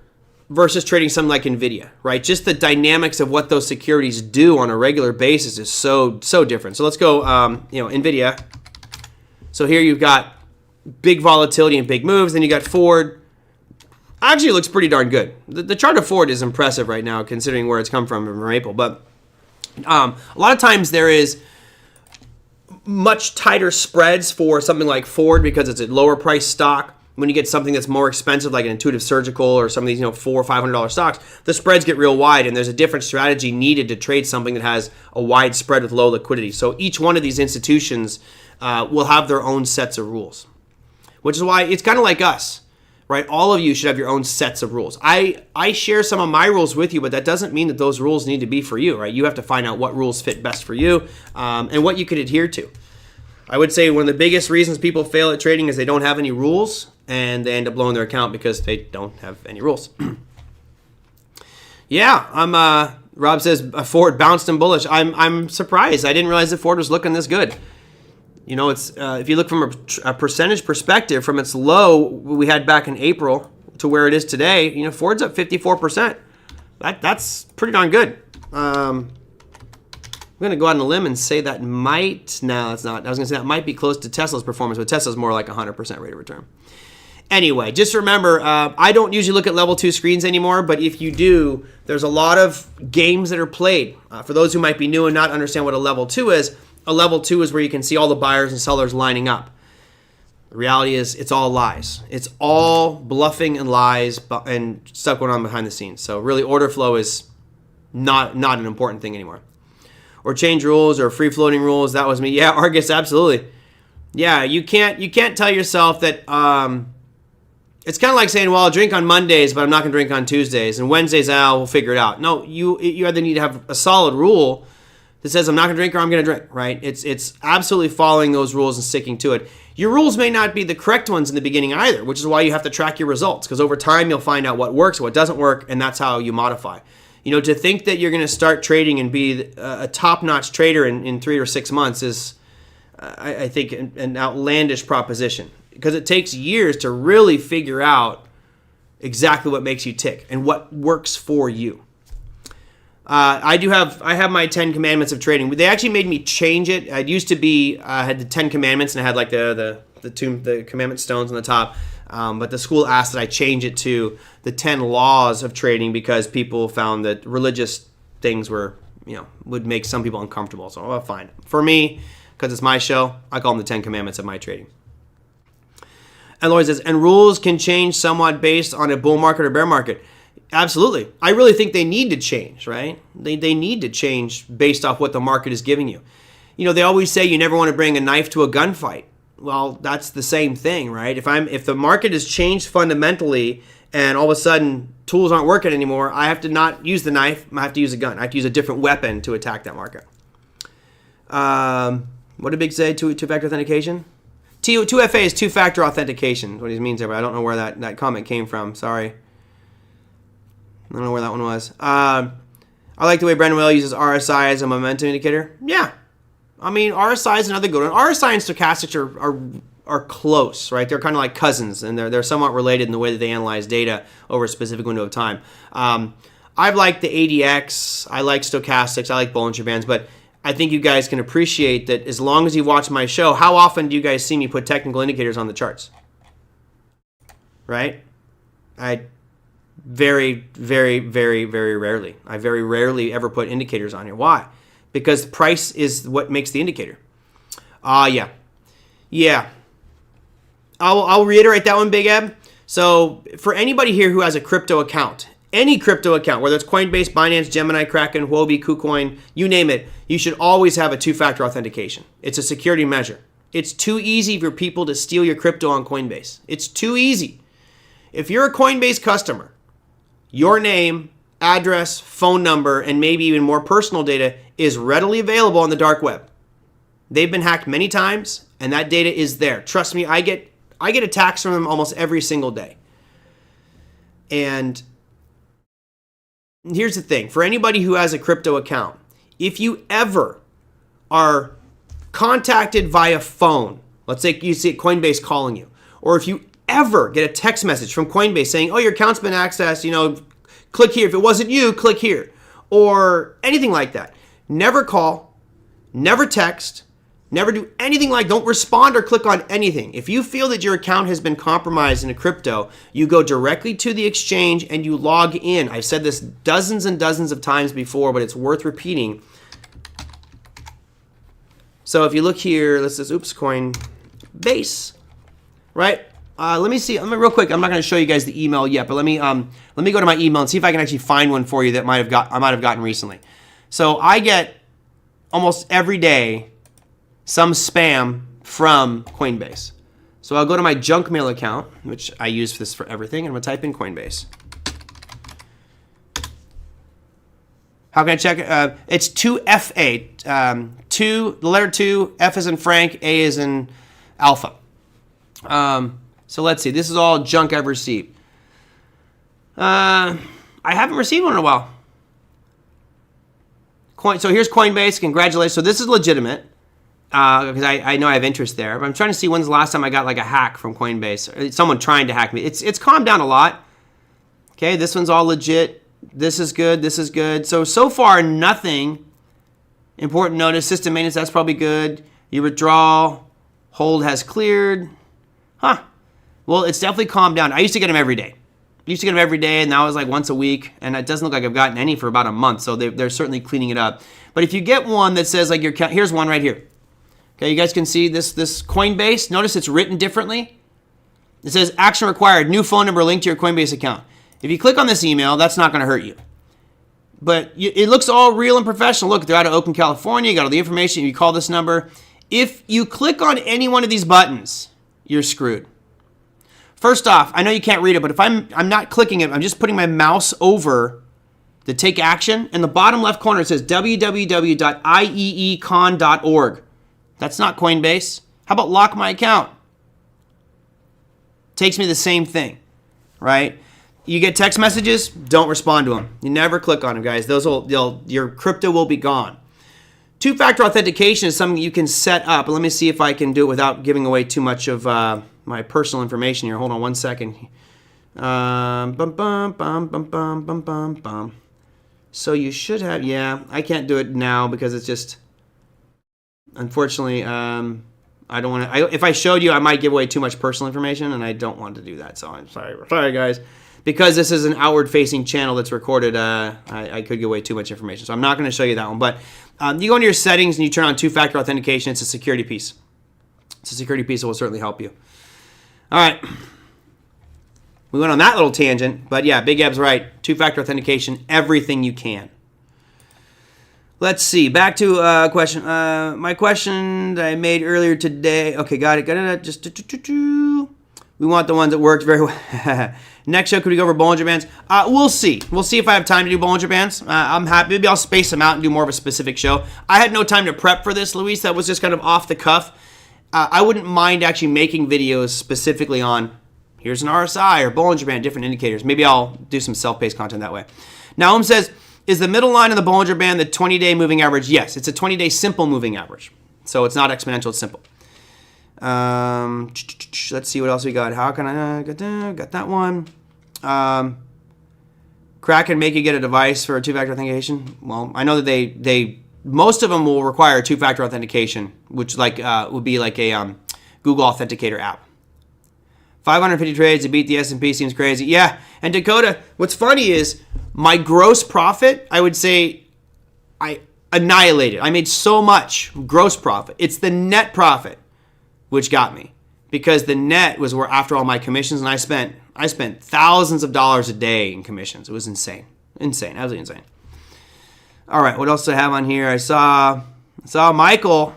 versus trading something like Nvidia, right? Just the dynamics of what those securities do on a regular basis is so different. So let's go, Nvidia. So here you've got big volatility and big moves. Then you got Ford. Actually, it looks pretty darn good. The chart of Ford is impressive right now, considering where it's come from April. But a lot of times there is much tighter spreads for something like Ford because it's a lower price stock. When you get something that's more expensive, like an Intuitive Surgical or some of these, $400 or $500 stocks, the spreads get real wide, and there's a different strategy needed to trade something that has a wide spread with low liquidity. So each one of these institutions will have their own sets of rules, which is why it's kind of like us, right? All of you should have your own sets of rules. I share some of my rules with you, but that doesn't mean that those rules need to be for you, right? You have to find out what rules fit best for you and what you could adhere to. I would say one of the biggest reasons people fail at trading is they don't have any rules, and they end up blowing their account because they don't have any rules. Yeah, Rob says Ford bounced and bullish. I'm surprised. I didn't realize that Ford was looking this good. It's if you look from a percentage perspective, from its low we had back in April to where it is today, Ford's up 54%. That's pretty darn good. I'm going to go out on a limb and say that might, no, it's not. I was going to say that might be close to Tesla's performance, but Tesla's more like 100% rate of return. Anyway, just remember, I don't usually look at level 2 screens anymore, but if you do, there's a lot of games that are played. For those who might be new and not understand what a level 2 is, a level 2 is where you can see all the buyers and sellers lining up. The reality is it's all lies. It's all bluffing and lies and stuff going on behind the scenes. So really, order flow is not an important thing anymore. Or change rules or free-floating rules. That was me. Yeah, Argus, absolutely. Yeah, you can't tell yourself that... it's kind of like saying, well, I'll drink on Mondays, but I'm not going to drink on Tuesdays. And Wednesdays, we'll figure it out. No, you either need to have a solid rule that says I'm not going to drink or I'm going to drink, right? It's absolutely following those rules and sticking to it. Your rules may not be the correct ones in the beginning either, which is why you have to track your results, because over time you'll find out what works, what doesn't work, and that's how you modify. To think that you're going to start trading and be a top-notch trader in 3 or 6 months is, I think, an outlandish proposition. Because it takes years to really figure out exactly what makes you tick and what works for you. I have my 10 commandments of trading. They actually made me change it. It used to be I had the 10 commandments and I had like the commandment stones on the top. But the school asked that I change it to the 10 laws of trading because people found that religious things would make some people uncomfortable. So fine. For me, because it's my show, I call them the 10 commandments of my trading. And Lloyd says, and rules can change somewhat based on a bull market or bear market. Absolutely. I really think they need to change, right? They need to change based off what the market is giving you. They always say you never want to bring a knife to a gunfight. Well, that's the same thing, right? If the market has changed fundamentally and all of a sudden tools aren't working anymore, I have to not use the knife. I have to use a gun. I have to use a different weapon to attack that market. What did Big say? Two-factor authentication? 2FA is two-factor authentication. What he means there, but I don't know where that comment came from. Sorry. I don't know where that one was. I like the way Brendan Will uses RSI as a momentum indicator. Yeah. RSI is another good one. RSI and stochastics are close, right? They're kind of like cousins, and they're somewhat related in the way that they analyze data over a specific window of time. I like the ADX. I like stochastics. I like Bollinger Bands, but I think you guys can appreciate that as long as you watch my show, how often do you guys see me put technical indicators on the charts? Right? I very, very, very, very rarely. I very rarely ever put indicators on here. Why? Because price is what makes the indicator. Yeah. I'll reiterate that one, Big Eb. So for anybody here who has a crypto account, any crypto account, whether it's Coinbase, Binance, Gemini, Kraken, Huobi, KuCoin, you name it, you should always have a two-factor authentication. It's a security measure. It's too easy for people to steal your crypto on Coinbase. It's too easy. If you're a Coinbase customer, your name address, phone number, and maybe even more personal data is readily available on the dark web. They've been hacked many times, and that data is there. Trust me, I get attacks from them almost every single day. And here's the thing. For anybody who has a crypto account, if you ever are contacted via phone, let's say you see Coinbase calling you, or if you ever get a text message from Coinbase saying, oh, your account's been accessed, click here. If it wasn't you, click here. Or anything like that. Never call, never text, never do anything don't respond or click on anything. If you feel that your account has been compromised in a crypto, you go directly to the exchange and you log in. I've said this dozens and dozens of times before, but it's worth repeating. So if you look here, let's just, Coinbase, right? Let me see. Real quick. I'm not going to show you guys the email yet, but let me go to my email and see if I can actually find one for you that I might have gotten recently. So I get almost every day some spam from Coinbase. So I'll go to my junk mail account, which I use this for everything, and I'm going to type in Coinbase. How can I check it? It's 2FA. 2, the letter 2, F as in Frank, A as in Alpha. So let's see. This is all junk I've received. I haven't received one in a while. So here's Coinbase. Congratulations. So this is legitimate because I know I have interest there. But I'm trying to see when's the last time I got a hack from Coinbase. Someone trying to hack me. It's calmed down a lot. Okay, this one's all legit. This is good. This is good. So far, nothing. Important notice. System maintenance, that's probably good. Your withdrawal, hold has cleared. Huh. Well, it's definitely calmed down. I used to get them every day. And now it's once a week. And it doesn't look like I've gotten any for about a month. So they're certainly cleaning it up. But if you get one that says your account, here's one right here. Okay, you guys can see this Coinbase. Notice it's written differently. It says action required, new phone number linked to your Coinbase account. If you click on this email, that's not going to hurt you. But it looks all real and professional. Look, they're out of Oakland, California. You got all the information. You call this number. If you click on any one of these buttons, you're screwed. First off, I know you can't read it, but if I'm not clicking it, I'm just putting my mouse over the take action. In the bottom left corner, it says www.ieecon.org. That's not Coinbase. How about lock my account? Takes me the same thing, right? You get text messages, don't respond to them. You never click on them, guys. Your crypto will be gone. Two-factor authentication is something you can set up. Let me see if I can do it without giving away too much of my personal information here. Hold on one second. So you should have, I can't do it now because it's just, unfortunately, I don't want to, if I showed you, I might give away too much personal information, and I don't want to do that. So I'm sorry. Sorry, guys. Because this is an outward-facing channel that's recorded, I could give away too much information. So I'm not going to show you that one. But you go into your settings and you turn on two-factor authentication. It's a security piece. It's a security piece that will certainly help you. All right. We went on that little tangent. But yeah, Big Eb's right. Two-factor authentication, everything you can. Let's see. Back to a question. My question that I made earlier today. Okay, got it. Just we want the ones that worked very well. Next show, could we go over Bollinger Bands? We'll see. We'll see if I have time to do Bollinger Bands. I'm happy. Maybe I'll space them out and do more of a specific show. I had no time to prep for this, Luis. That was just kind of off the cuff. I wouldn't mind actually making videos specifically on here's an RSI or Bollinger Band, different indicators. Maybe I'll do some self-paced content that way. Naum says, is the middle line of the Bollinger Band the 20-day moving average? Yes, it's a 20-day simple moving average. So it's not exponential, it's simple. Let's see what else we got. How can I got that one? Crack and make you get a device for a two-factor authentication. Well, I know that they most of them will require two-factor authentication, which would be like a Google Authenticator app. 550 trades to beat the S&P seems crazy. Yeah, and Dakota, what's funny is my gross profit, I would say I annihilated. I made so much gross profit. It's the net profit which got me, because the net was where after all my commissions, and I spent thousands of dollars a day in commissions. It was insane, absolutely insane. All right, what else do I have on here? I saw Michael.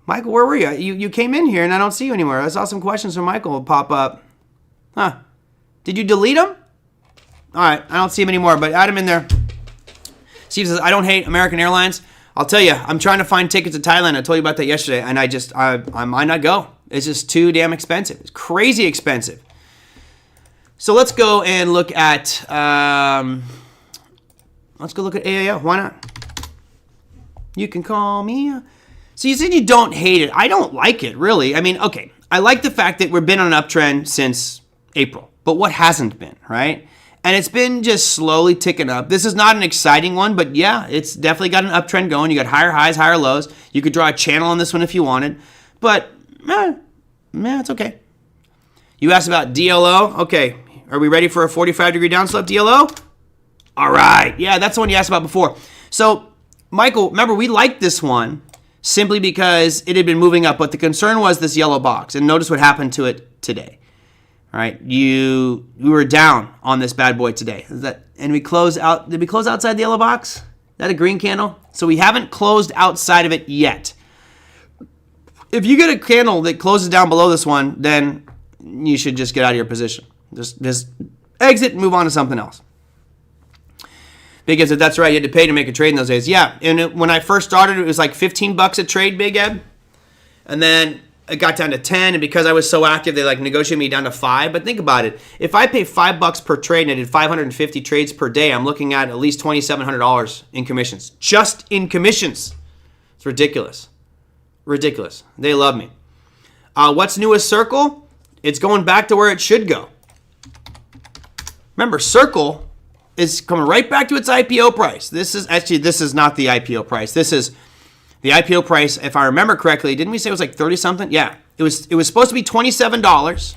Michael, where were you? You came in here and I don't see you anymore. I saw some questions from Michael pop up. Huh? Did you delete them? All right, I don't see him anymore, but add him in there. Steve says, I don't hate American Airlines. I'll tell you, I'm trying to find tickets to Thailand. I told you about that yesterday, and I might not go. It's just too damn expensive. It's crazy expensive. So let's go and look at AAO. Why not? You can call me. So you said you don't hate it. I don't like it, really. I mean, okay, I like the fact that we've been on an uptrend since April, but what hasn't been, right? And it's been just slowly ticking up. This is not an exciting one, but yeah, it's definitely got an uptrend going. You got higher highs, higher lows. You could draw a channel on this one if you wanted, but it's okay. You asked about DLO. Okay, are we ready for a 45-degree downslope DLO? All right. Yeah, that's the one you asked about before. So, Michael, remember, we liked this one simply because it had been moving up, but the concern was this yellow box. And notice what happened to it today. All right, we were down on this bad boy today. And we closed out. Did we close outside the yellow box? Is that a green candle? So we haven't closed outside of it yet. If you get a candle that closes down below this one, then you should just get out of your position. Just exit and move on to something else. Because if that's right, you had to pay to make a trade in those days. Yeah, and when I first started, it was like $15 a trade, Big Ed. And then it got down to 10, and because I was so active, they negotiated me down to 5. But think about it. If I pay $5 per trade and I did 550 trades per day, I'm looking at least $2,700 in commissions. Just in commissions. It's ridiculous. Ridiculous. They love me. What's new with Circle? It's going back to where it should go. Remember, Circle is coming right back to its IPO price. This is not the IPO price. This is the IPO price, if I remember correctly. Didn't we say it was like 30 something? Yeah. It was supposed to be $27.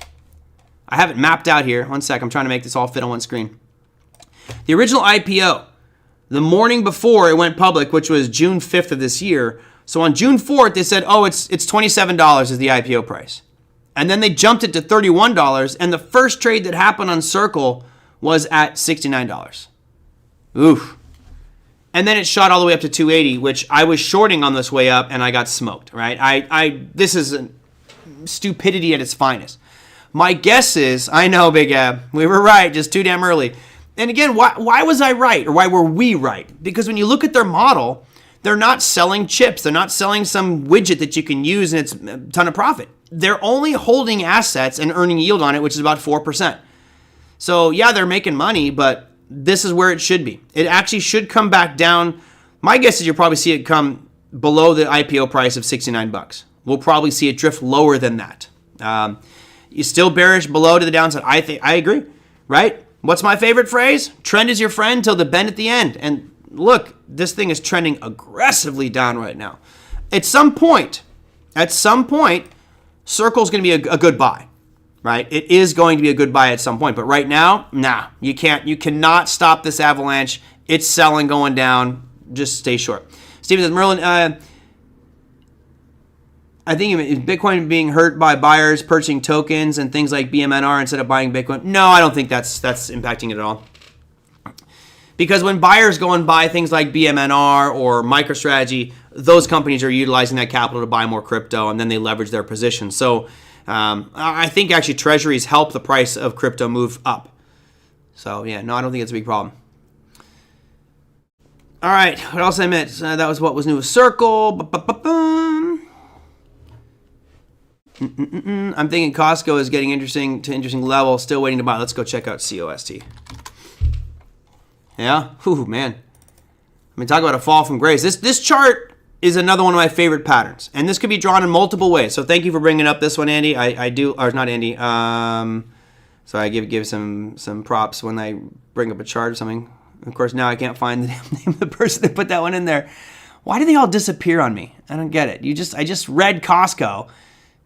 I have it mapped out here. One sec. I'm trying to make this all fit on one screen. The original IPO, the morning before it went public, which was June 5th of this year. So on June 4th, they said, it's $27 is the IPO price. And then they jumped it to $31, and the first trade that happened on Circle was at $69. Oof. And then it shot all the way up to 280, which I was shorting on this way up, and I got smoked, right? This is stupidity at its finest. My guess is, I know, Big Ab, we were right, just too damn early. And again, why was I right, or why were we right? Because when you look at their model, they're not selling chips. They're not selling some widget that you can use and it's a ton of profit. They're only holding assets and earning yield on it, which is about 4%. So yeah, they're making money, but this is where it should be. It actually should come back down. My guess is you'll probably see it come below the IPO price of $69. We'll probably see it drift lower than that. You still bearish below to the downside. I agree, right? What's my favorite phrase? Trend is your friend till the bend at the end. And look, this thing is trending aggressively down right now. At some point, Circle's going to be a good buy. Right? It is going to be a good buy at some point, but right now, nah, you cannot stop this avalanche. It's selling, going down. Just stay short. Steven says, Merlin, I think is Bitcoin being hurt by buyers purchasing tokens and things like BMNR instead of buying Bitcoin? No, I don't think that's impacting it at all. Because when buyers go and buy things like BMNR or MicroStrategy, those companies are utilizing that capital to buy more crypto, and then they leverage their position. So I think actually treasuries help the price of crypto move up. So yeah, no, I don't think it's a big problem. All right, what else I missed? That was what was new with Circle. I'm thinking Costco is getting interesting level. Still waiting to buy. Let's go check out COST. Yeah, man. I mean, talk about a fall from grace. This chart is another one of my favorite patterns, and this could be drawn in multiple ways. So thank you for bringing up this one, Andy. I do, or not Andy. So I give some props when I bring up a chart or something. Of course, now I can't find the name of the person that put that one in there. Why do they all disappear on me? I don't get it. I just read Costco,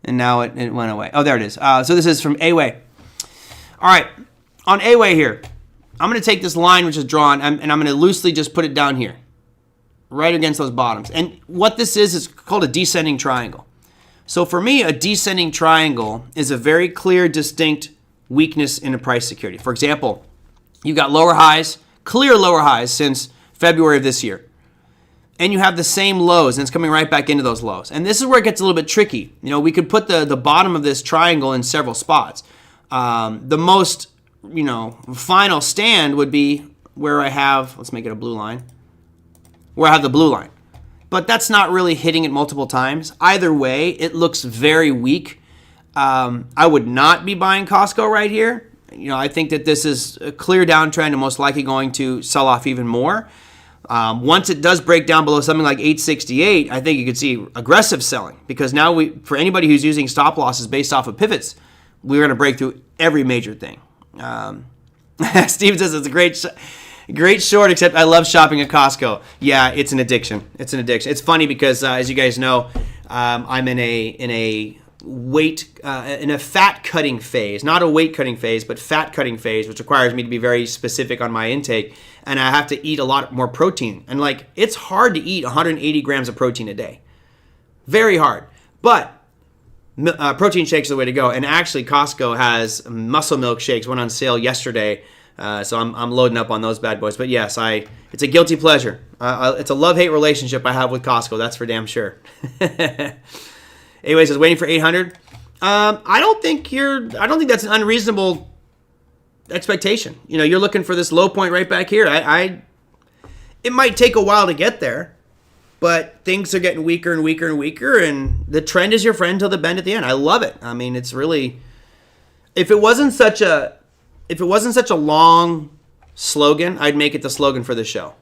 and now it went away. Oh, there it is. So this is from A-Way. All right, on A-Way here, I'm going to take this line which is drawn, and I'm going to loosely just put it down here, right against those bottoms. And what this is called a descending triangle. So for me, a descending triangle is a very clear, distinct weakness in a price security. For example, you've got lower highs, clear lower highs since February of this year. And you have the same lows, and it's coming right back into those lows. And this is where it gets a little bit tricky. We could put the bottom of this triangle in several spots. The most final stand would be where I have, let's make it a blue line, where I have the blue line. But that's not really hitting it multiple times. Either way, it looks very weak. I would not be buying Costco right here. I think that this is a clear downtrend and most likely going to sell off even more. Once it does break down below something like 868, I think you could see aggressive selling, because now for anybody who's using stop losses based off of pivots, we're going to break through every major thing. Steve says it's a great short, except I love shopping at Costco. Yeah, it's an addiction. It's funny because, as you guys know, I'm in a fat cutting phase, not a weight cutting phase, but fat cutting phase, which requires me to be very specific on my intake, and I have to eat a lot more protein. And it's hard to eat 180 grams of protein a day. Very hard. But protein shakes are the way to go. And actually, Costco has muscle milk shakes, went on sale yesterday. So I'm loading up on those bad boys. But yes, it's a guilty pleasure. It's a love-hate relationship I have with Costco. That's for damn sure. Anyway, says waiting for 800. I don't think that's an unreasonable expectation. You're looking for this low point right back here. It might take a while to get there, but things are getting weaker and weaker and weaker, and the trend is your friend till the bend at the end. I love it. I mean, it's really, if it wasn't such a long slogan, I'd make it the slogan for the show.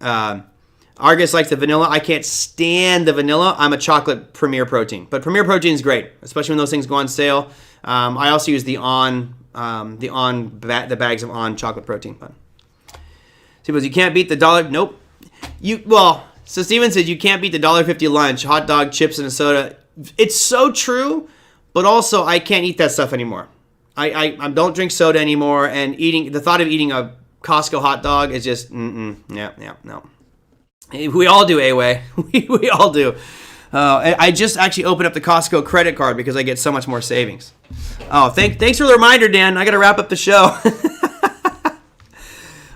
Argus likes the vanilla. I can't stand the vanilla. I'm a chocolate Premier Protein, but Premier Protein is great, especially when those things go on sale. I also use the bags of On chocolate protein. But you can't beat the dollar. Nope. So Steven says you can't beat the $1.50 lunch, hot dog, chips, and a soda. It's so true, but also I can't eat that stuff anymore. I don't drink soda anymore, and the thought of eating a Costco hot dog is just no. We all do, A-Way. we all do. I just actually opened up the Costco credit card because I get so much more savings. Oh, thanks for the reminder, Dan. I got to wrap up the show.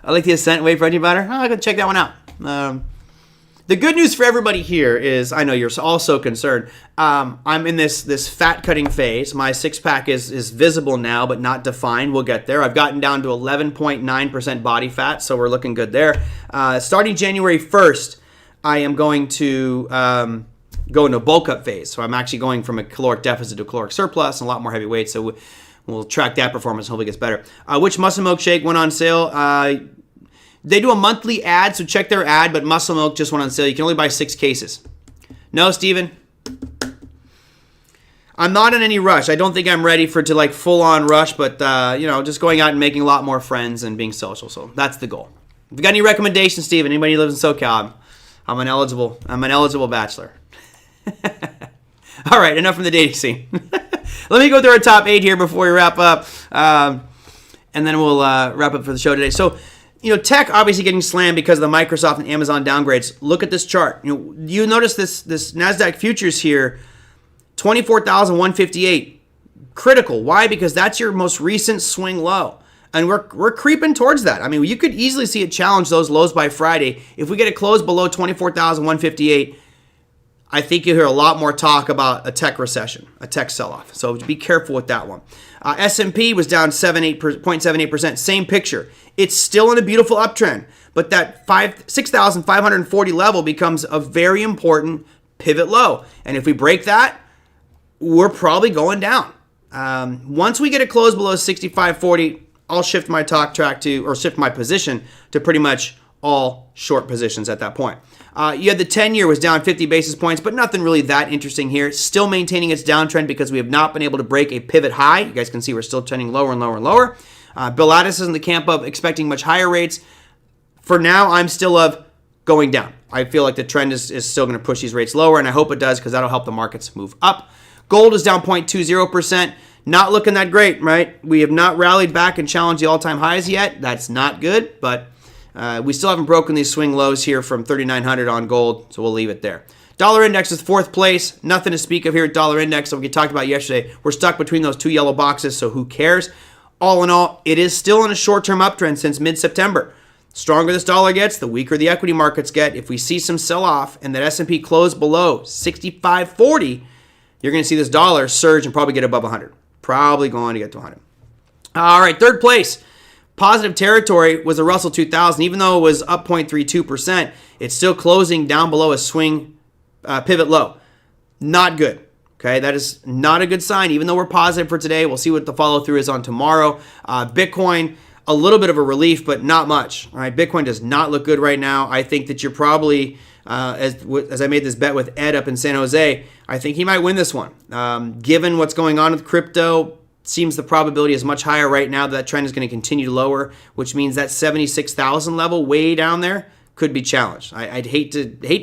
I like the Ascent Whey Protein Powder. I got to check that one out. The good news for everybody here is, I know you're all so concerned. I'm in this fat cutting phase. My six pack is visible now, but not defined. We'll get there. I've gotten down to 11.9% body fat, so we're looking good there. Starting January 1st, I am going to go into a bulk up phase. So I'm actually going from a caloric deficit to a caloric surplus and a lot more heavy weight. So we'll track that performance and hopefully it gets better. Which Muscle Milk Shake went on sale? They do a monthly ad, so check their ad, but Muscle Milk just went on sale. You can only buy 6 cases. No, Steven? I'm not in any rush. I don't think I'm ready for full-on rush, but, just going out and making a lot more friends and being social. So that's the goal. If you got any recommendations, Steven, anybody who lives in SoCal, I'm an eligible bachelor. All right, enough from the dating scene. Let me go through our top 8 here before we wrap up, and then we'll wrap up for the show today. So, tech obviously getting slammed because of the Microsoft and Amazon downgrades. Look at this chart. You notice this NASDAQ futures here, 24,158. Critical. Why? Because that's your most recent swing low. And we're creeping towards that. I mean, you could easily see it challenge those lows by Friday. If we get it closed below 24,158, I think you'll hear a lot more talk about a tech recession, a tech sell-off. So be careful with that one. S&P was down 0.78%. Same picture. It's still in a beautiful uptrend, but that 6,540 level becomes a very important pivot low. And if we break that, we're probably going down. Once we get it closed below 6,540, I'll shift my shift my position to pretty much all short positions at that point. You had the 10-year was down 50 basis points, but nothing really that interesting here. It's still maintaining its downtrend because we have not been able to break a pivot high. You guys can see we're still trending lower and lower and lower. Bill Addis is in the camp of expecting much higher rates. For now, I'm still of going down. I feel like the trend is still going to push these rates lower, and I hope it does because that'll help the markets move up. Gold is down 0.20%. Not looking that great, right? We have not rallied back and challenged the all-time highs yet. That's not good, but we still haven't broken these swing lows here from 3,900 on gold, so we'll leave it there. Dollar index is 4th place. Nothing to speak of here at dollar index. Like we talked about yesterday, we're stuck between those 2 yellow boxes, so who cares? All in all, it is still in a short-term uptrend since mid-September. Stronger this dollar gets, the weaker the equity markets get. If we see some sell-off and that S&P close below 65.40, you're going to see this dollar surge and probably get above 100. Probably going to get to 100. All right, third place. Positive territory was the Russell 2000. Even though it was up 0.32%, it's still closing down below a swing pivot low. Not good. Okay, that is not a good sign. Even though we're positive for today, we'll see what the follow through is on tomorrow. Bitcoin, a little bit of a relief, but not much. All right, Bitcoin does not look good right now. I think that you're probably, as I made this bet with Ed up in San Jose, I think he might win this one. Given what's going on with crypto, seems the probability is much higher right now that trend is going to continue to lower, which means that 76,000 level way down there could be challenged. I'd hate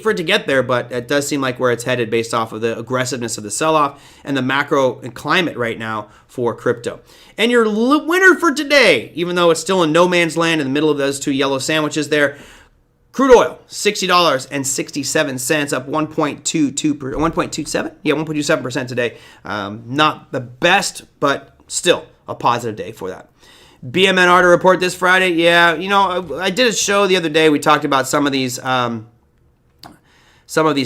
for it to get there, but it does seem like where it's headed based off of the aggressiveness of the sell-off and the macro and climate right now for crypto. And your winner for today, even though it's still in no man's land in the middle of those two yellow sandwiches there, crude oil, $60.67, up 1.27? Yeah, 1.27% today. Not the best, but still a positive day for that. BMNR to report this Friday. Yeah, I did a show the other day. We talked about some of these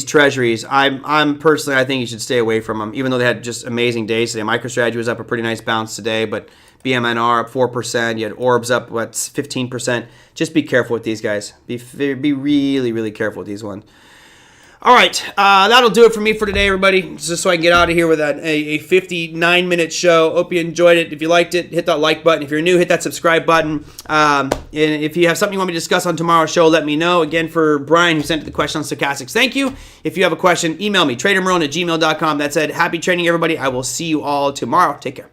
treasuries. I'm personally, I think you should stay away from them, even though they had just amazing days today. MicroStrategy was up a pretty nice bounce today, but BMNR up 4%. You had Orbs up 15%. Just be careful with these guys. Be really, really careful with these ones. All right, that'll do it for me for today, everybody. Just so I can get out of here with a 59-minute show. Hope you enjoyed it. If you liked it, hit that like button. If you're new, hit that subscribe button. And if you have something you want me to discuss on tomorrow's show, let me know. Again, for Brian, who sent the question on stochastics, thank you. If you have a question, email me, tradermerlin@gmail.com. That said, happy trading, everybody. I will see you all tomorrow. Take care.